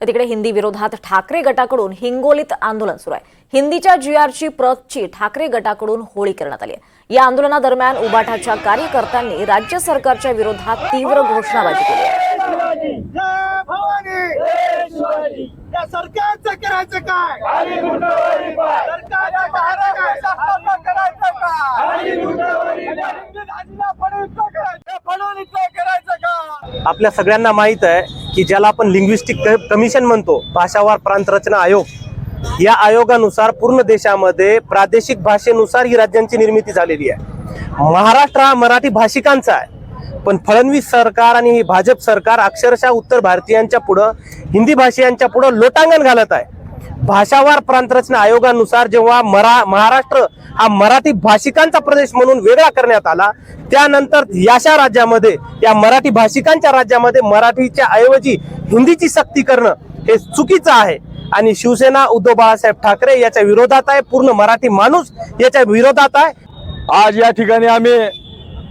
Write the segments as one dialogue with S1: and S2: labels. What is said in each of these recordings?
S1: तिकडे हिंदी विरोधात ठाकरे गटाकडून हिंगोलीत आंदोलन सुरू आहे। हिंदीच्या जीआरची प्रतची ठाकरे गटाकडून होळी करण्यात आली आहे। या आंदोलनादरम्यान उबाठाच्या कार्यकर्त्यांनी राज्य सरकारच्या विरोधात तीव्र घोषणाबाजी केली आहे।
S2: सरकारचं करायचं काय?
S3: आपल्या सगळ्यांना माहित आहे की ज्याला आपण लिंग्विस्टिक कमिशन म्हणतो, भाषावार प्रांत रचना आयोग, या आयोगानुसार पूर्ण देशामध्ये प्रादेशिक भाषेनुसार ही राज्यांची निर्मिती झालेली आहे। महाराष्ट्र हा मराठी भाषिकांचा आहे, पण फडणवीस सरकार आणि ही भाजप सरकार अक्षरशः उत्तर भारतीयांच्या पुढं, हिंदी भाषिकांच्या पुढं लोटांगण घालत आहे। भाषावार प्रांत रचना आयोगानुसार जेव्हा महाराष्ट्र हा मराठी भाषिकांचा प्रदेश म्हणून वेगळा करण्यात आला, त्यानंतर याशा राज्यामध्ये, या मराठी भाषिकांच्या राज्यामध्ये मराठीच्या ऐवजी हिंदीची सक्ती करणं हे चुकीचं आहे आणि शिवसेना उद्धव बाळासाहेब ठाकरे याच्या विरोधात आहे। पूर्ण मराठी माणूस याच्या विरोधात आहे।
S4: आज या ठिकाणी आम्ही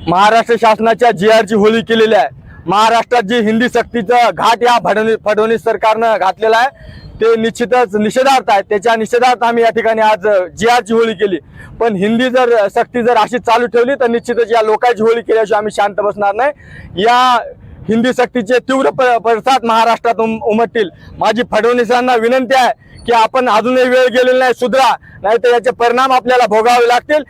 S4: महाराष्ट्र शासनाच्या जीआरची होळी केलेली आहे। महाराष्ट्रात जी हिंदी सक्तीचा घाट या फडणवीस सरकारनं घातलेला आहे ते निश्चितच निषेधार्थ आहे। त्याच्या निषेधार्थ आम्ही या ठिकाणी आज जीआरची होळी केली। पण हिंदी जर सक्ती जर अशी चालू ठेवली तर निश्चितच या लोकांची होळी केल्याशिवाय आम्ही शांत बसणार नाही। या हिंदी सक्तीचे तीव्र पडसाद महाराष्ट्रात उमटतील। माझी फडणवीसांना विनंती आहे की आपण अजूनही वेळ गेलेला नाही, सुधरा, नाही तर याचे परिणाम आपल्याला भोगावे लागतील।